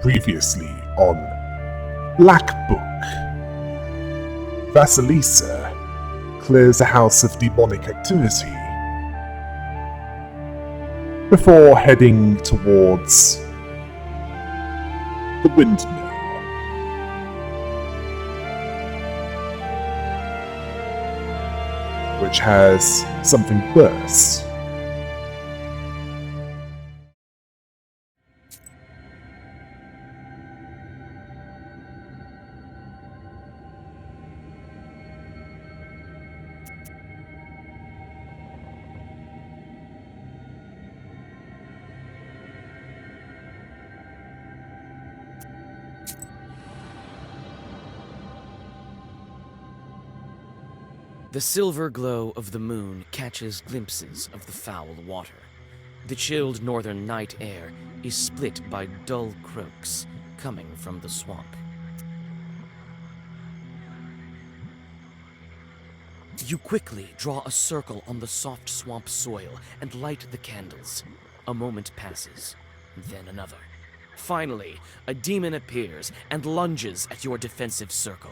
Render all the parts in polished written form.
Previously on Black Book. Vasilisa clears a house of demonic activity before heading towards the windmill. Which has something worse. The silver glow of the moon catches glimpses of the foul water. The chilled northern night air is split by dull croaks coming from the swamp. You quickly draw a circle on the soft swamp soil and light the candles. A moment passes, then another. Finally, a demon appears and lunges at your defensive circle.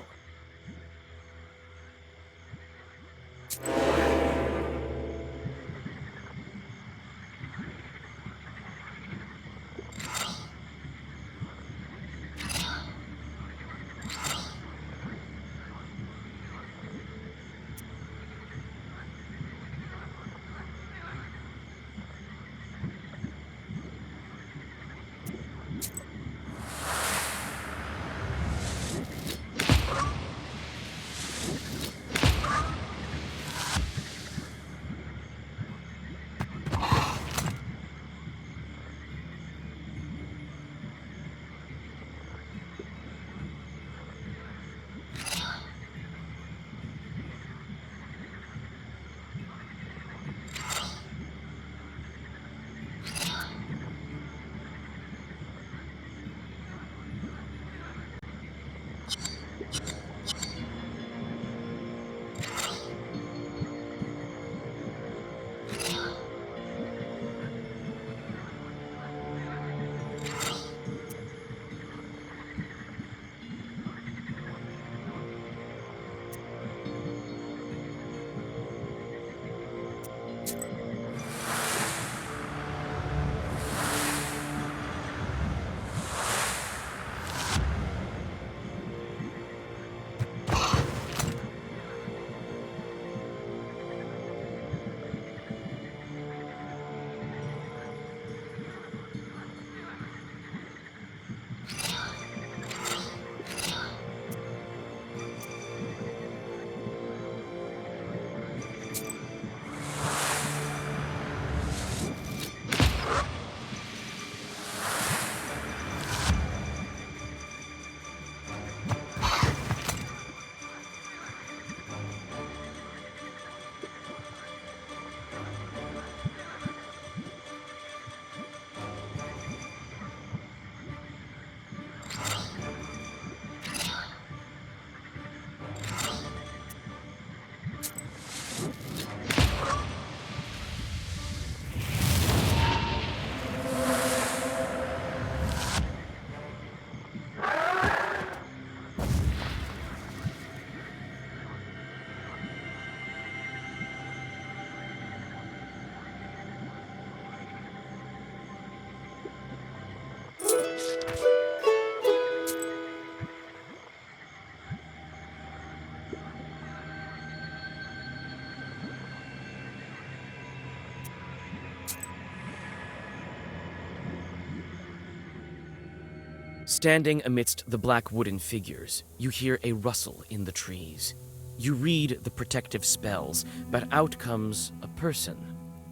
Standing amidst the black wooden figures, you hear a rustle in the trees. You read the protective spells, but out comes a person,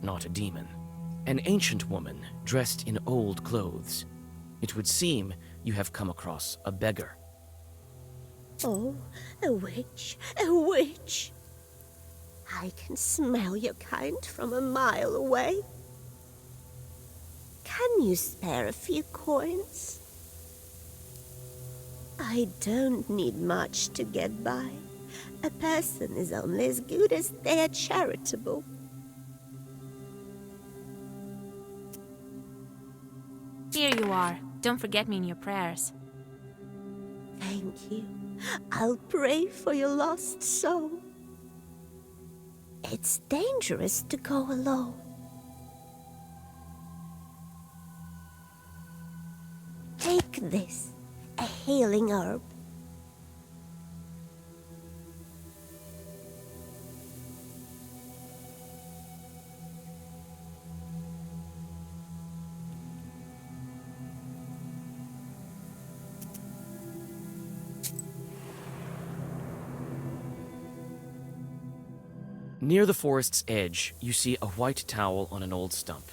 not a demon. An ancient woman dressed in old clothes. It would seem you have come across a beggar. Oh, a witch, a witch! I can smell your kind from a mile away. Can you spare a few coins? I don't need much to get by. A person is only as good as they are charitable. Here you are. Don't forget me in your prayers. Thank you. I'll pray for your lost soul. It's dangerous to go alone. Take this, a healing herb. Near the forest's edge, you see a white towel on an old stump.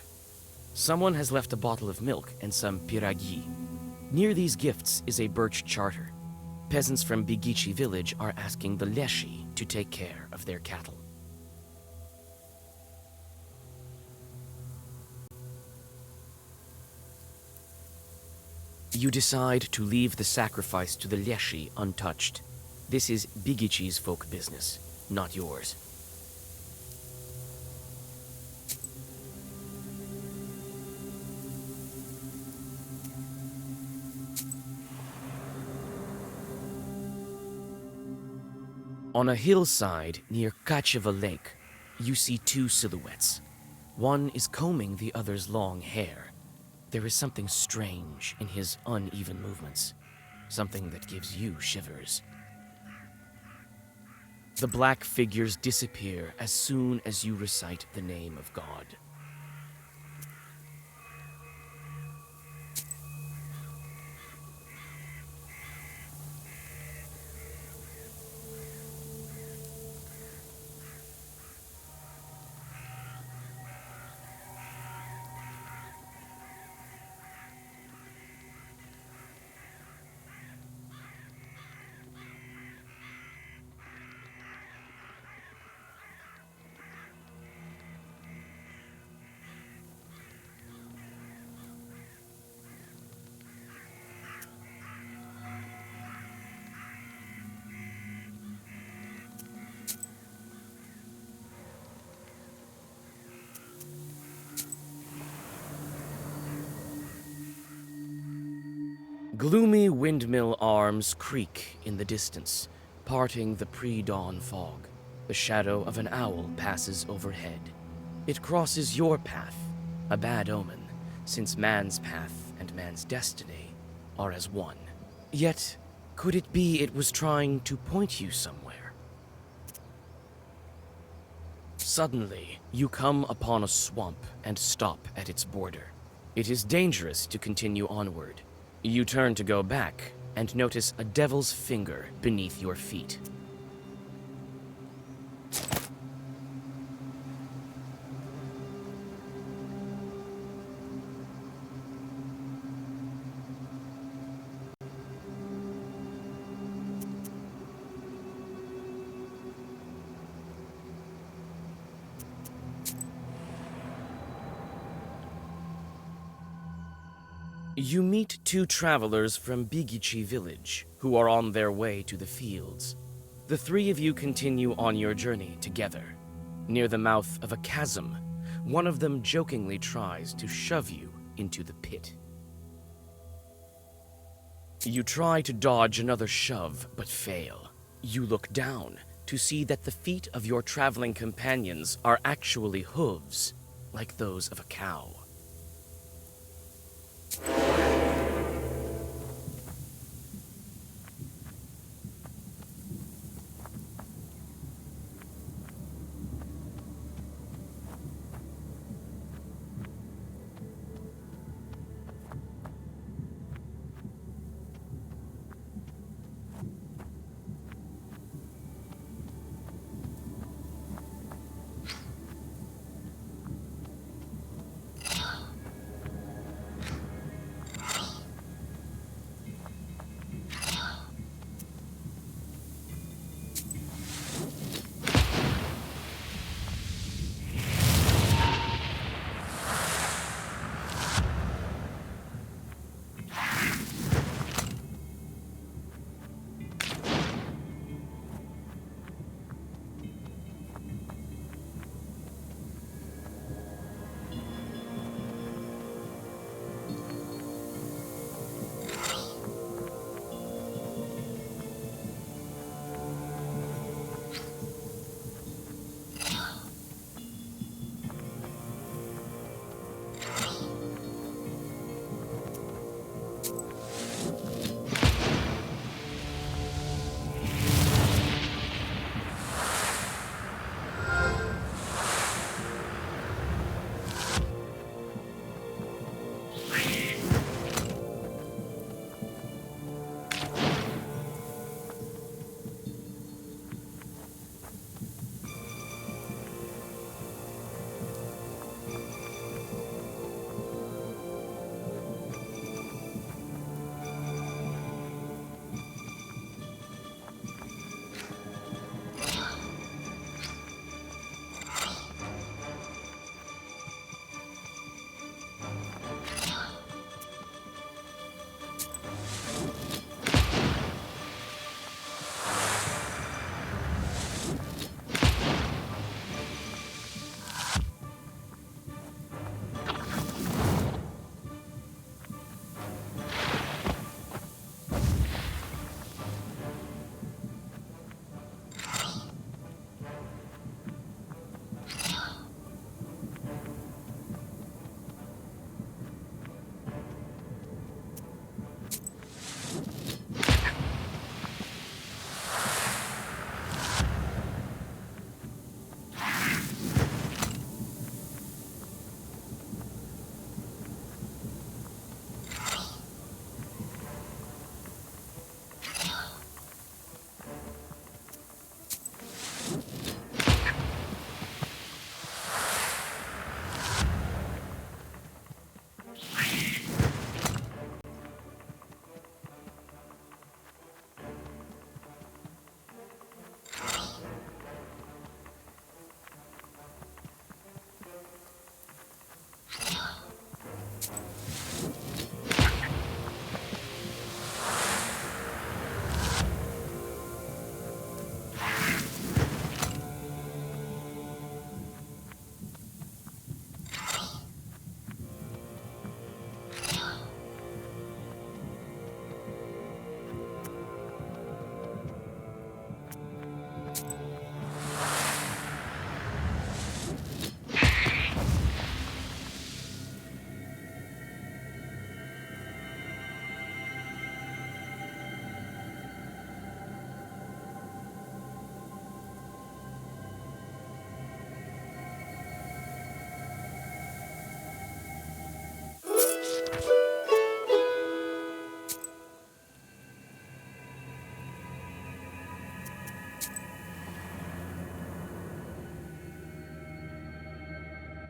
Someone has left a bottle of milk and some piragi. Near these gifts is a birch charter. Peasants from Bigici village are asking the Leshi to take care of their cattle. You decide to leave the sacrifice to the Leshi untouched. This is Bigici's folk business, not yours. On a hillside near Kacheva Lake, you see two silhouettes. One is combing the other's long hair. There is something strange in his uneven movements, something that gives you shivers. The black figures disappear as soon as you recite the name of God. Gloomy windmill arms creak in the distance, parting the pre-dawn fog. The shadow of an owl passes overhead. It crosses your path, a bad omen, since man's path and man's destiny are as one. Yet, could it be it was trying to point you somewhere? Suddenly, you come upon a swamp and stop at its border. It is dangerous to continue onward. You turn to go back and notice a devil's finger beneath your feet. You meet two travelers from Bigici village who are on their way to the fields. The three of you continue on your journey together. Near the mouth of a chasm, one of them jokingly tries to shove you into the pit. You try to dodge another shove, but fail. You look down to see that the feet of your traveling companions are actually hooves, like those of a cow.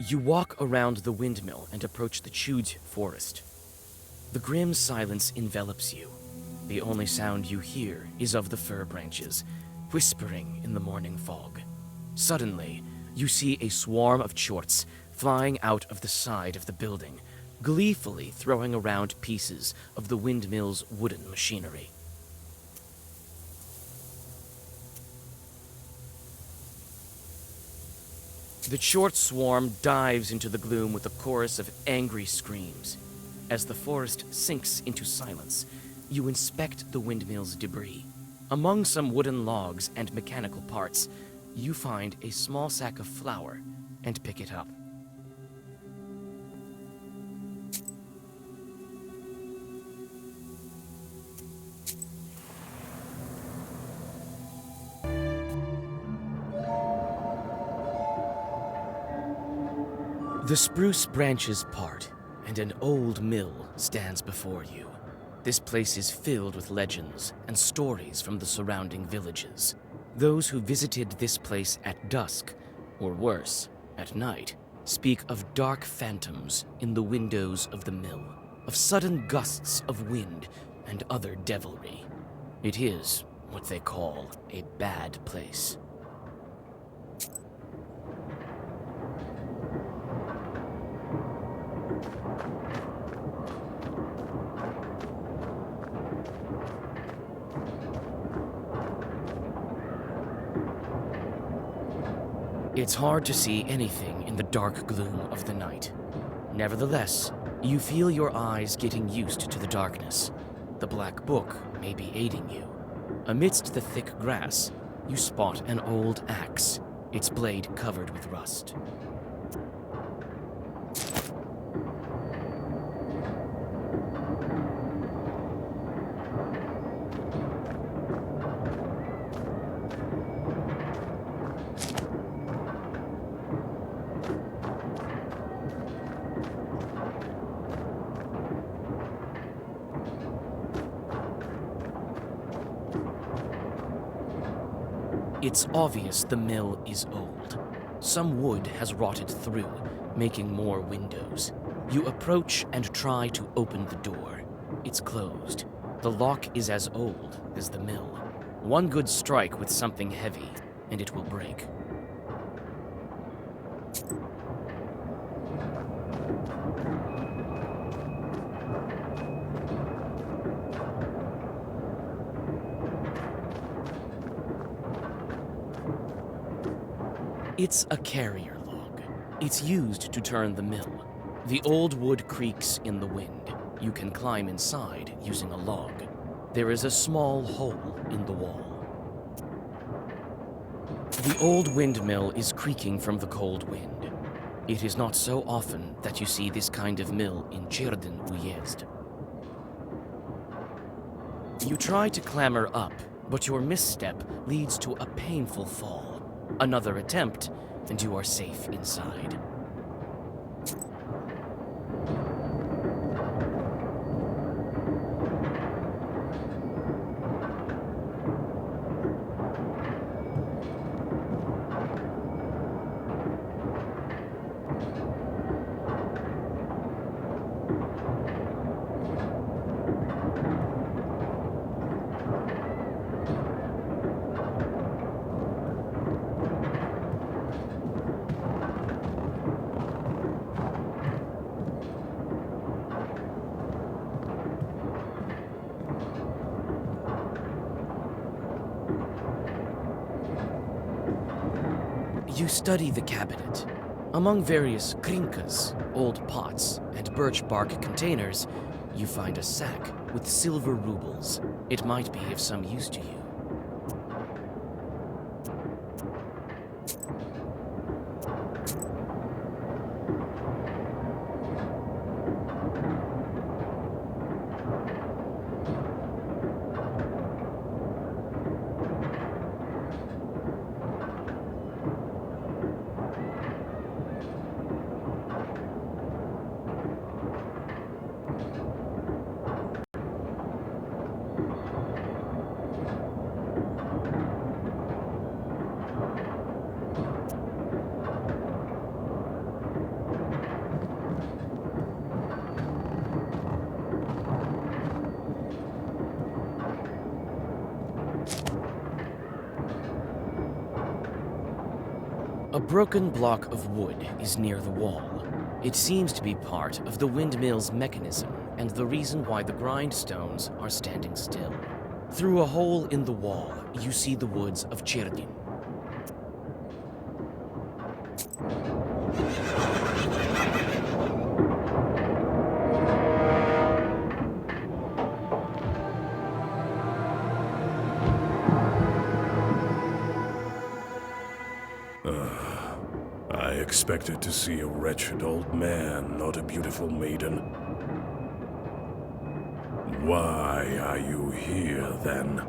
You walk around the windmill and approach the Chuj forest. The grim silence envelops you. The only sound you hear is of the fir branches, whispering in the morning fog. Suddenly, you see a swarm of chorts flying out of the side of the building, gleefully throwing around pieces of the windmill's wooden machinery. The chort swarm dives into the gloom with a chorus of angry screams. As the forest sinks into silence, you inspect the windmill's debris. Among some wooden logs and mechanical parts, you find a small sack of flour and pick it up. The spruce branches part, and an old mill stands before you. This place is filled with legends and stories from the surrounding villages. Those who visited this place at dusk, or worse, at night, speak of dark phantoms in the windows of the mill, of sudden gusts of wind and other devilry. It is what they call a bad place. It's hard to see anything in the dark gloom of the night. Nevertheless, you feel your eyes getting used to the darkness. The black book may be aiding you. Amidst the thick grass, you spot an old axe, its blade covered with rust. It's obvious the mill is old. Some wood has rotted through, making more windows. You approach and try to open the door. It's closed. The lock is as old as the mill. One good strike with something heavy, and it will break. It's a carrier log. It's used to turn the mill. The old wood creaks in the wind. You can climb inside using a log. There is a small hole in the wall. The old windmill is creaking from the cold wind. It is not so often that you see this kind of mill in Cherdyn Uyezd. You try to clamber up, but your misstep leads to a painful fall. Another attempt, and you are safe inside. You study the cabinet. Among various krinkas, old pots, and birch bark containers, you find a sack with silver rubles. It might be of some use to you. A broken block of wood is near the wall. It seems to be part of the windmill's mechanism and the reason why the grindstones are standing still. Through a hole in the wall, you see the woods of Chirdin. I expected to see a wretched old man, not a beautiful maiden. Why are you here, then?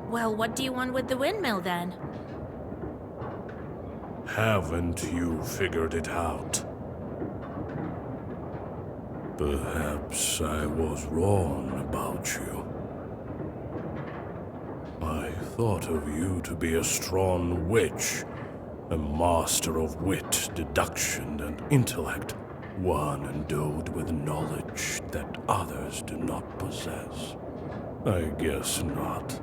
Well, what do you want with the windmill, then? Haven't you figured it out? Perhaps I was wrong about you. I thought of you to be a strong witch, a master of wit, deduction, and intellect, one endowed with knowledge that others do not possess. I guess not.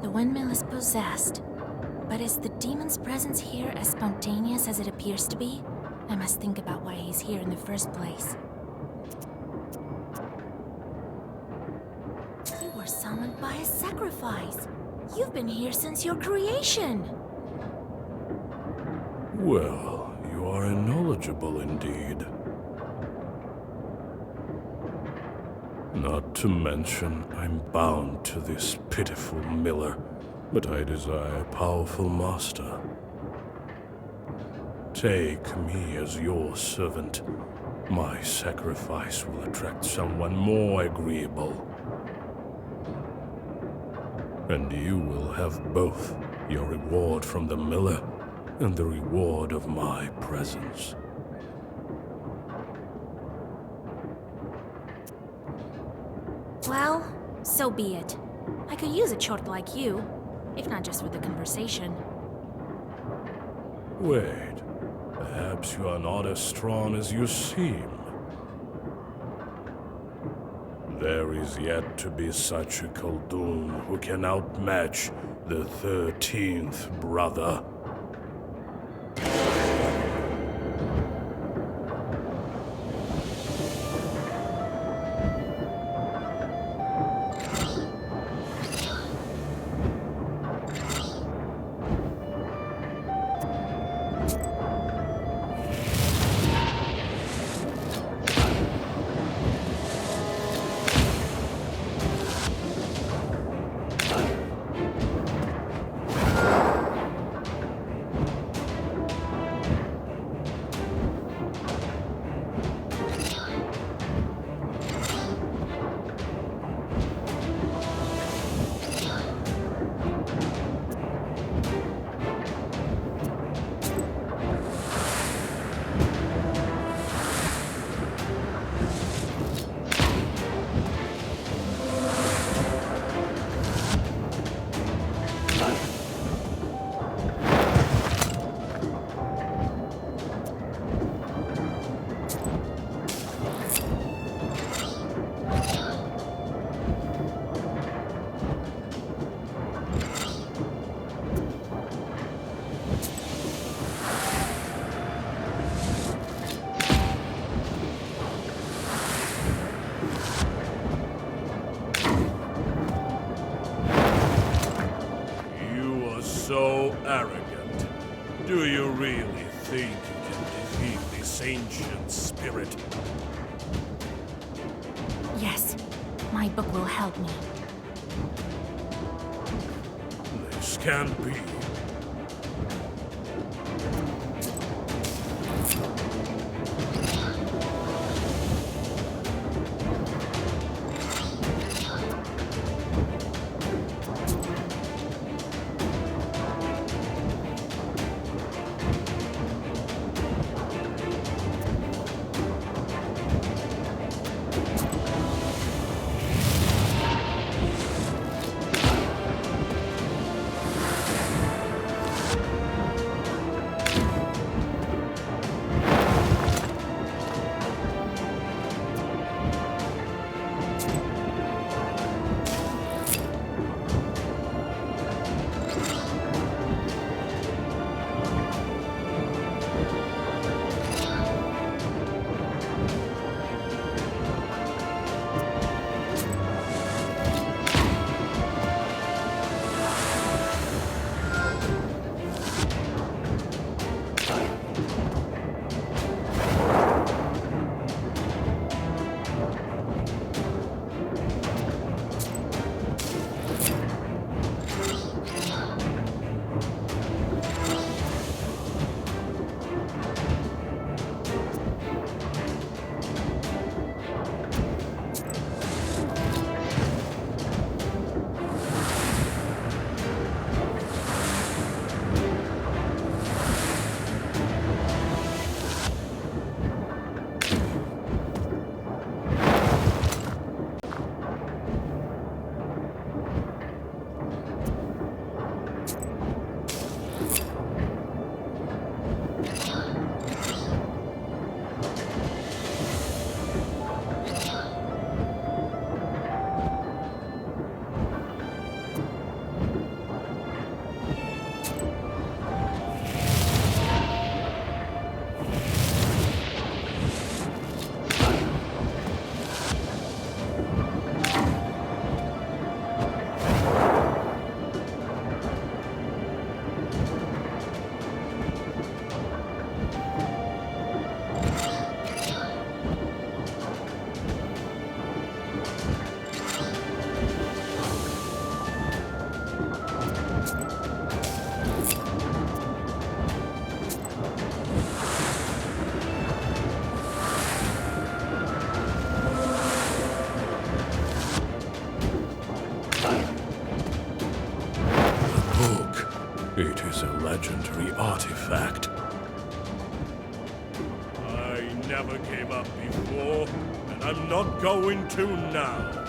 The windmill is possessed. But is the demon's presence here as spontaneous as it appears to be? I must think about why he's here in the first place. You were summoned by a sacrifice. You've been here since your creation. Well, you are knowledgeable indeed. Not to mention, I'm bound to this pitiful miller, but I desire a powerful master. Take me as your servant. My sacrifice will attract someone more agreeable. And you will have both your reward from the miller and the reward of my presence. Well, so be it. I could use a chort like you, if not just for the conversation. Wait, perhaps you are not as strong as you seem. There is yet to be such a Khaldun who can outmatch the 13th brother. So arrogant. Do you really think you can defeat this ancient spirit? Yes, my book will help me. This can't be. It is a legendary artifact. I never gave up before, and I'm not going to now.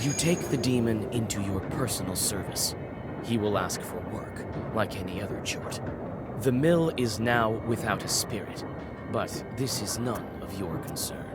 You take the demon into your personal service. He will ask for work, like any other chort. The mill is now without a spirit, but this is none of your concern.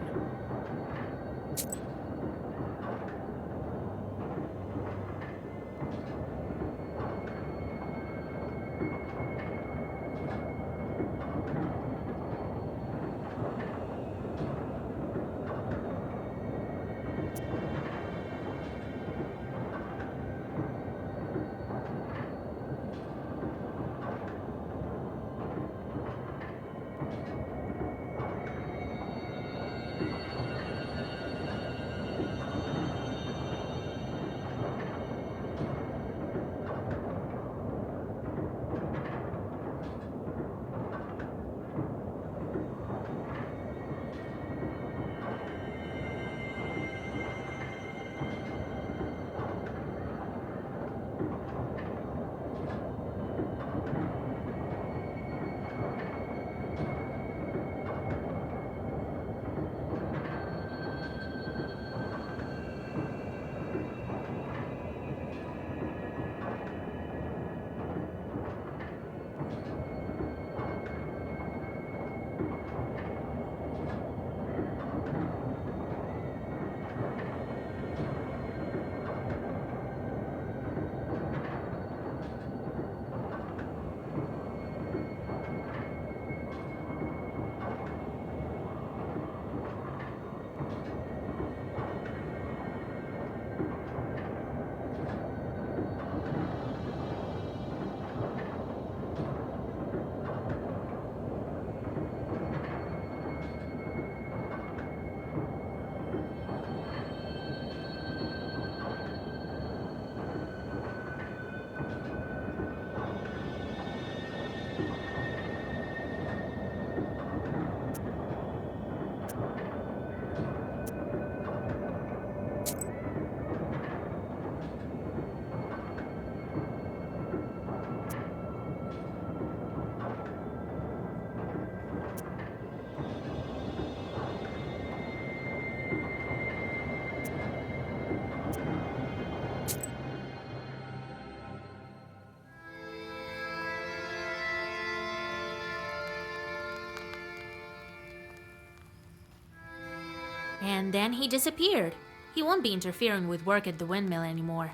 And then he disappeared. He won't be interfering with work at the windmill anymore.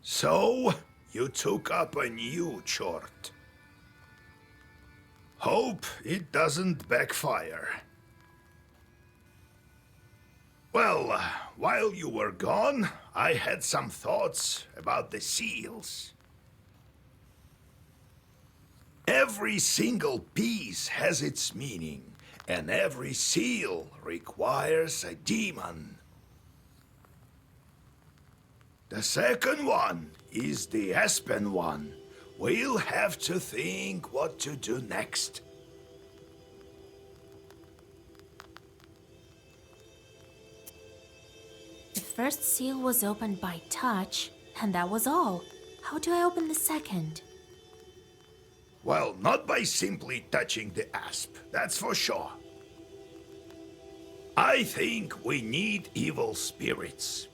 So, you took up a new chort. Hope it doesn't backfire. Well, while you were gone, I had some thoughts about the seals. Every single piece has its meaning, and every seal requires a demon. The second one is the aspen one. We'll have to think what to do next. The first seal was opened by touch, and that was all. How do I open the second? Well, not by simply touching the asp, that's for sure. I think we need evil spirits.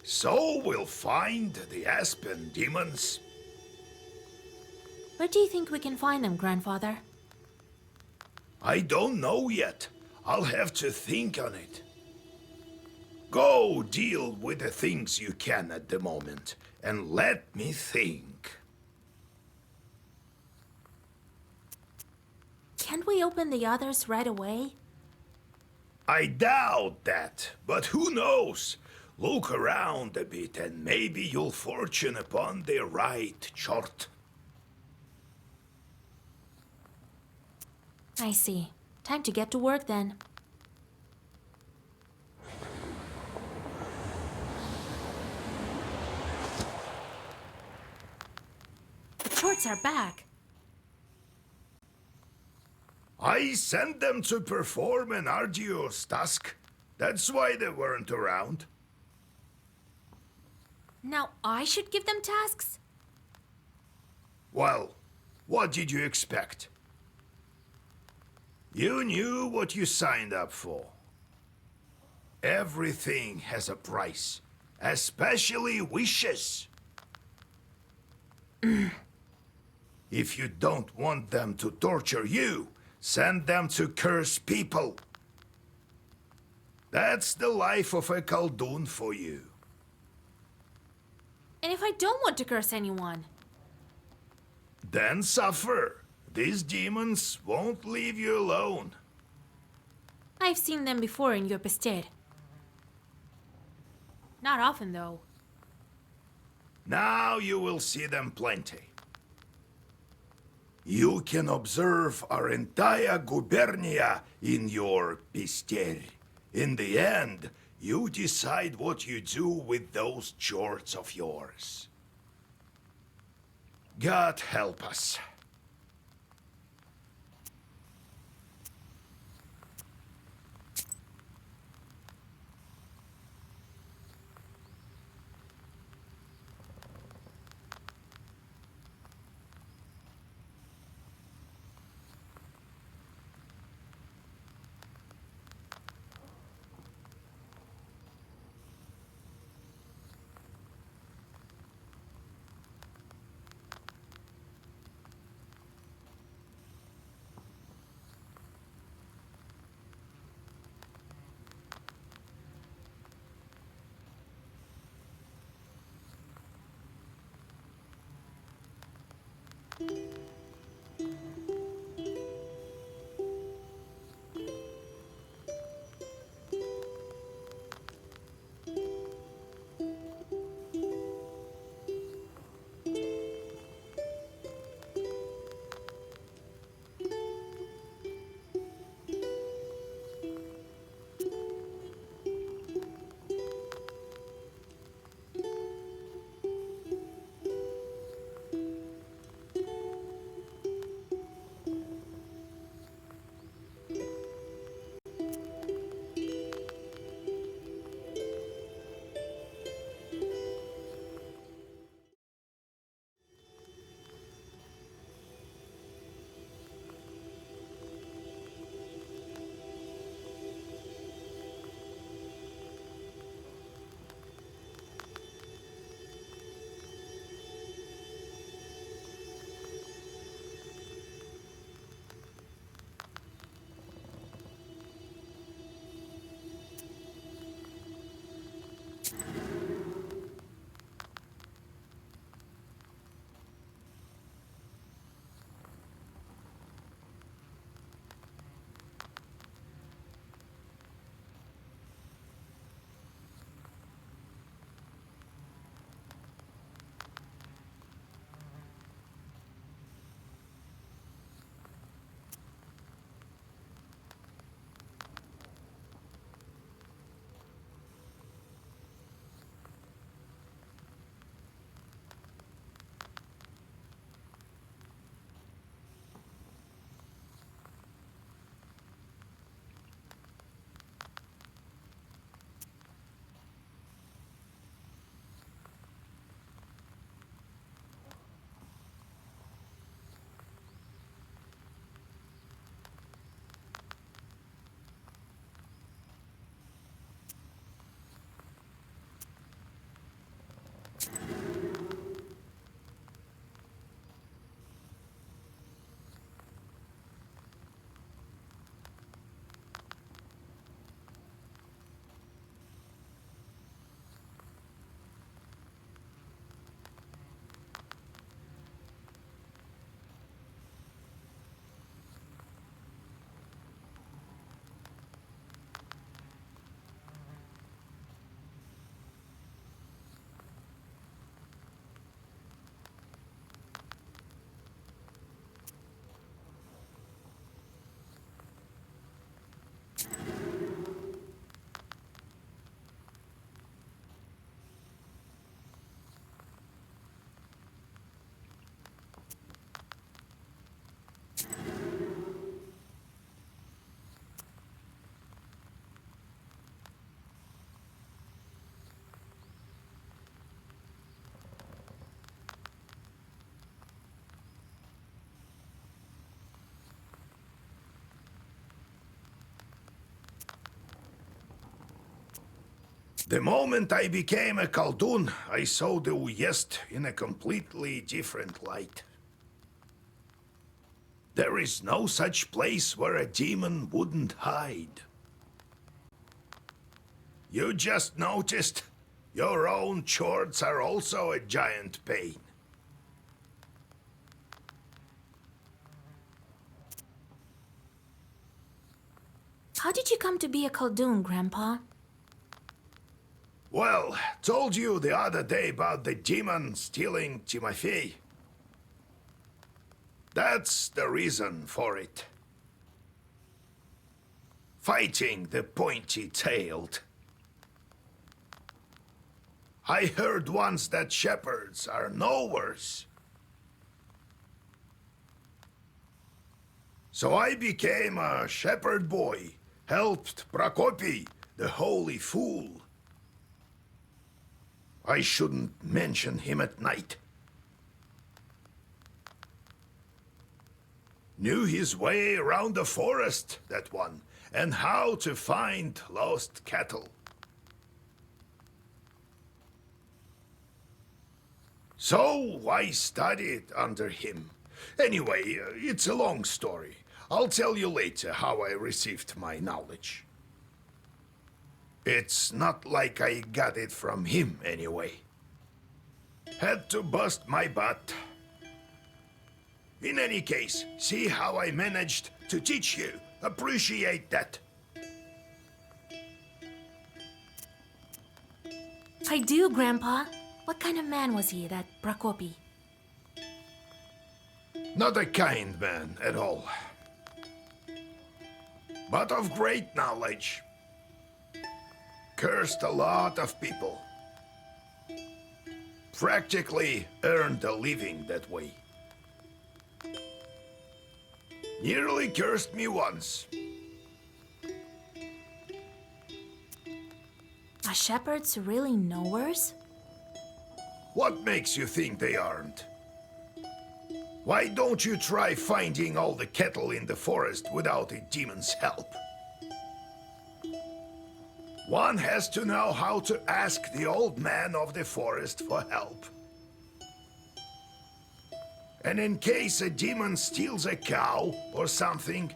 So we'll find the aspen demons. Where do you think we can find them, Grandfather? I don't know yet. I'll have to think on it. Go deal with the things you can at the moment, and let me think. Can't we open the others right away? I doubt that, but who knows? Look around a bit and maybe you'll fortune upon the right chart. I see. Time to get to work then. The shorts are back. I sent them to perform an arduous task. That's why they weren't around. Now I should give them tasks? Well, what did you expect? You knew what you signed up for. Everything has a price, especially wishes. If you don't want them to torture you, send them to curse people. That's the life of a Khaldun for you. And if I don't want to curse anyone? Then suffer. These demons won't leave you alone. I've seen them before in Yopestir. Not often, though. Now you will see them plenty. You can observe our entire gubernia in your pister. In the end, you decide what you do with those jorts of yours. God help us. The moment I became a Khaldun, I saw the Uyezd in a completely different light. There is no such place where a demon wouldn't hide. You just noticed your own chords are also a giant pain. How did you come to be a Khaldun, Grandpa? Well, told you the other day about the demon stealing Timofey. That's the reason for it. Fighting the pointy-tailed. I heard once that shepherds are no worse. So I became a shepherd boy, helped Prokopy, the holy fool. I shouldn't mention him at night. Knew his way around the forest, that one, and how to find lost cattle. So I studied under him. Anyway, it's a long story. I'll tell you later how I received my knowledge. It's not like I got it from him, anyway. Had to bust my butt. In any case, see how I managed to teach you. Appreciate that. I do, Grandpa. What kind of man was he, that Prokopy? Not a kind man at all. But of great knowledge. Cursed a lot of people. Practically earned a living that way. Nearly cursed me once. Are shepherds really knowers? What makes you think they aren't? Why don't you try finding all the cattle in the forest without a demon's help? One has to know how to ask the old man of the forest for help. And in case a demon steals a cow or something,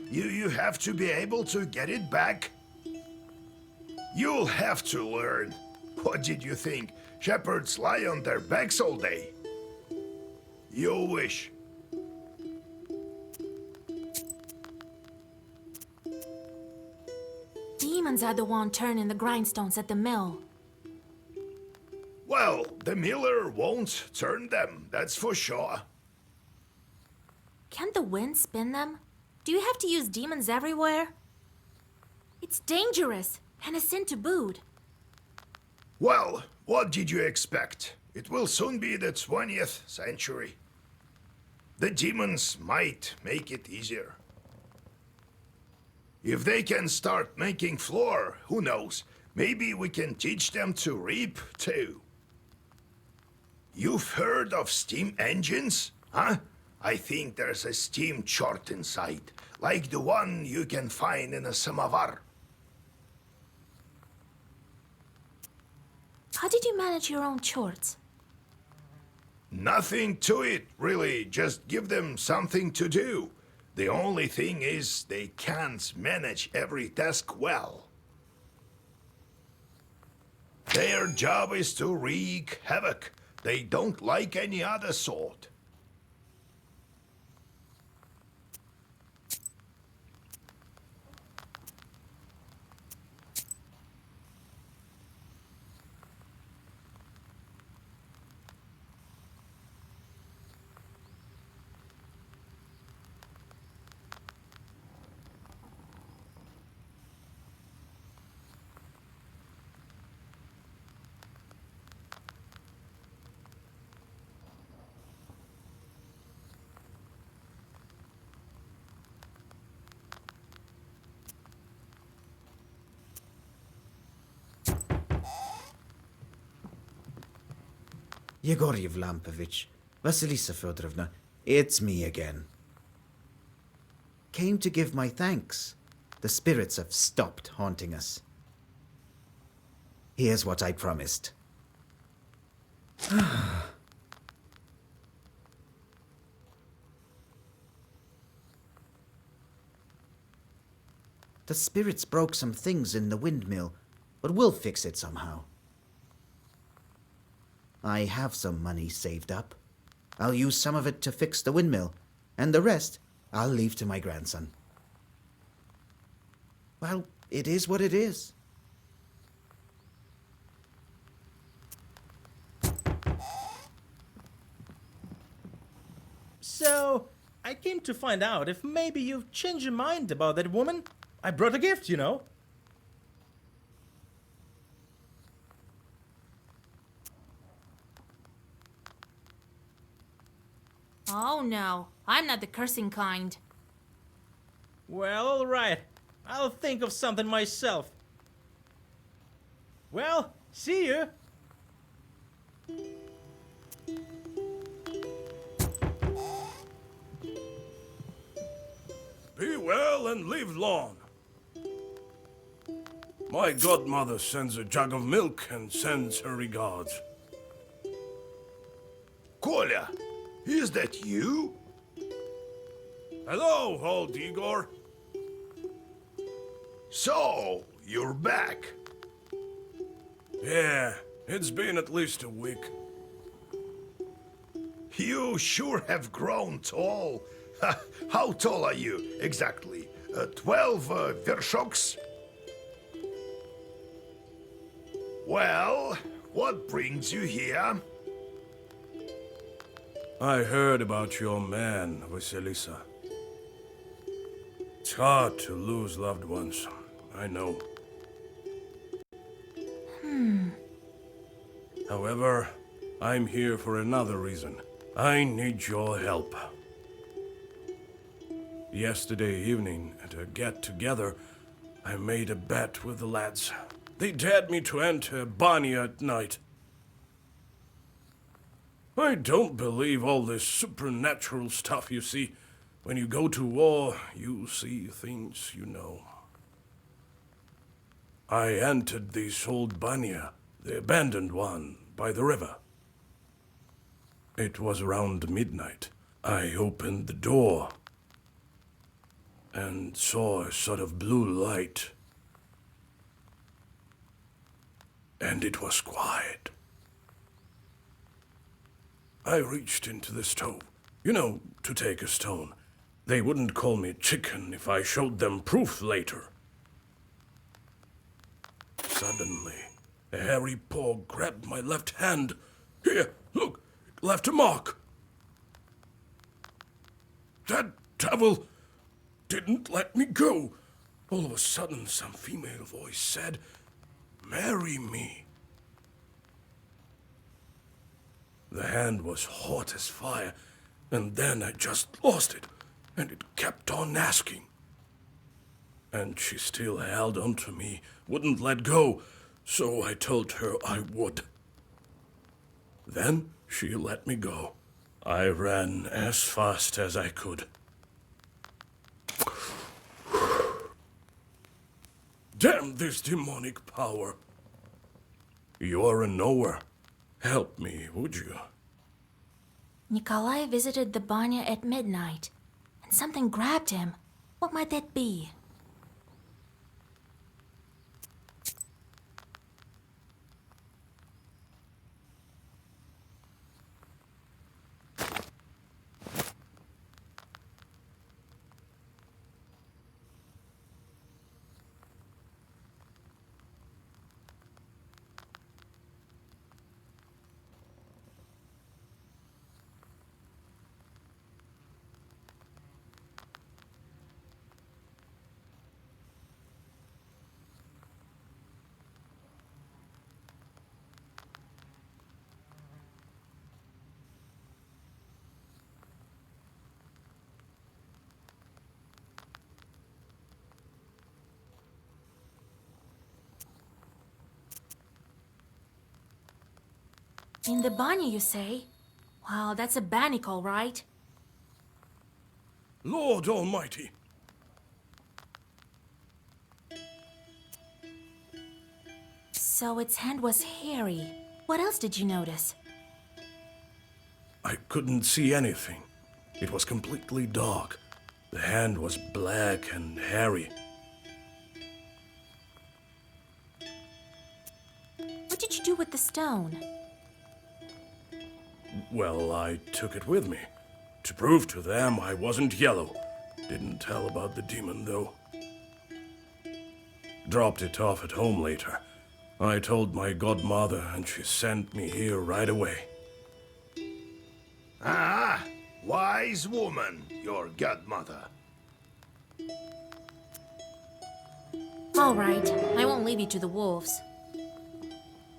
you have to be able to get it back. You'll have to learn. What did you think? Shepherds lie on their backs all day? You wish. Demons are the one turning the grindstones at the mill. Well, the miller won't turn them, that's for sure. Can't the wind spin them? Do you have to use demons everywhere? It's dangerous, and a sin to boot. Well, what did you expect? It will soon be the 20th century. The demons might make it easier. If they can start making flour, who knows? Maybe we can teach them to reap, too. You've heard of steam engines, huh? I think there's a steam chart inside, like the one you can find in a samovar. How did you manage your own chores? Nothing to it, really. Just give them something to do. The only thing is they can't manage every task well. Their job is to wreak havoc. They don't like any other sort. Yegor Yevlampovich, Vasilisa Fyodorovna, it's me again. Came to give my thanks. The spirits have stopped haunting us. Here's what I promised. The spirits broke some things in the windmill, but we'll fix it somehow. I have some money saved up. I'll use some of it to fix the windmill, and the rest I'll leave to my grandson. Well, it is what it is. So, I came to find out if maybe you've changed your mind about that woman. I brought a gift, you know. Oh no, I'm not the cursing kind. Well, alright. I'll think of something myself. Well, see you. Be well and live long. My godmother sends a jug of milk and sends her regards. Kolya, is that you? Hello, old Igor. So, you're back. Yeah, it's been at least a week. You sure have grown tall. How tall are you, exactly? 12 vershoks? Well, what brings you here? I heard about your man, Vasilisa. It's hard to lose loved ones, I know. However, I'm here for another reason. I need your help. Yesterday evening, at a get-together, I made a bet with the lads. They dared me to enter Banya at night. I don't believe all this supernatural stuff you see. When you go to war, you see things you know. I entered this old Banya, the abandoned one, by the river. It was around midnight. I opened the door and saw a sort of blue light. And it was quiet. I reached into the stove, you know, to take a stone. They wouldn't call me chicken if I showed them proof later. Suddenly, a hairy paw grabbed my left hand. Here, look, it left a mark. That devil didn't let me go. All of a sudden, some female voice said, "Marry me." The hand was hot as fire, and then I just lost it, and it kept on asking. And she still held on to me, wouldn't let go, so I told her I would. Then she let me go. I ran as fast as I could. Damn this demonic power. You're a knower. Help me, would you? Nikolai visited the Banya at midnight, and something grabbed him. What might that be? In the Banya, you say? Wow, that's a bannicle, right? Lord Almighty. So its hand was hairy. What else did you notice? I couldn't see anything. It was completely dark. The hand was black and hairy. What did you do with the stone? Well, I took it with me. To prove to them I wasn't yellow. Didn't tell about the demon, though. Dropped it off at home later. I told my godmother, and she sent me here right away. Ah, wise woman, your godmother. All right, I won't leave you to the wolves.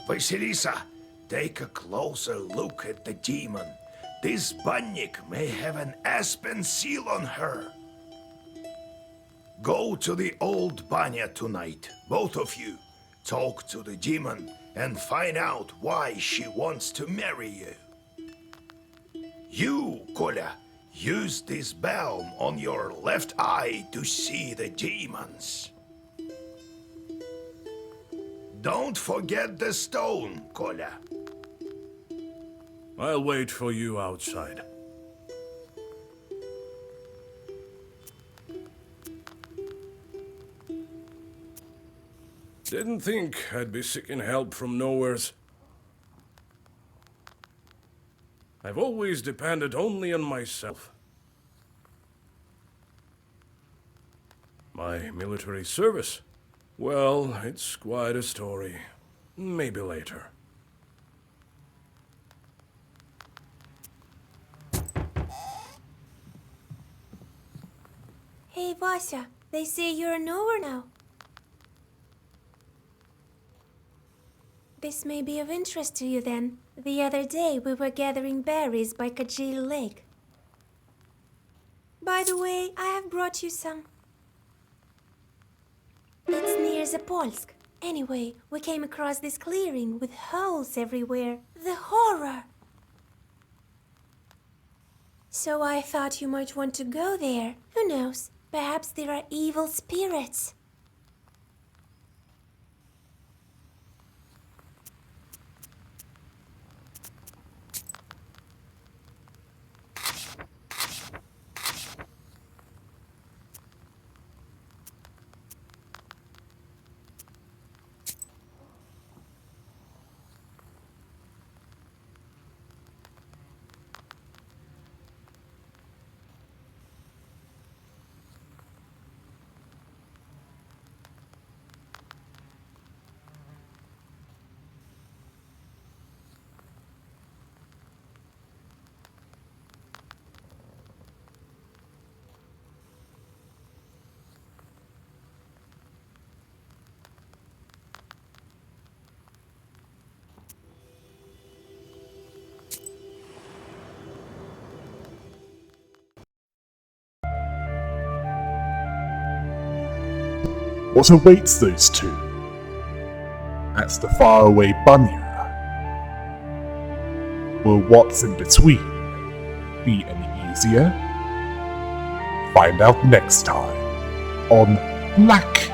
Vasilisa, take a closer look at the demon. This banyak may have an aspen seal on her. Go to the old banya tonight, both of you. Talk to the demon and find out why she wants to marry you. You, Kolya, use this balm on your left eye to see the demons. Don't forget the stone, Kolya. I'll wait for you outside. Didn't think I'd be seeking help from nowheres. I've always depended only on myself. My military service? Well, it's quite a story. Maybe later. Hey, Vasya, they say you're a knower now. This may be of interest to you then. The other day we were gathering berries by Kajil Lake. By the way, I have brought you some. It's near Zapolsk. Anyway, we came across this clearing with holes everywhere. The horror! So I thought you might want to go there. Who knows? Perhaps there are evil spirits. What awaits those two? That's the faraway Bunya. Will what's in between be any easier? Find out next time on Black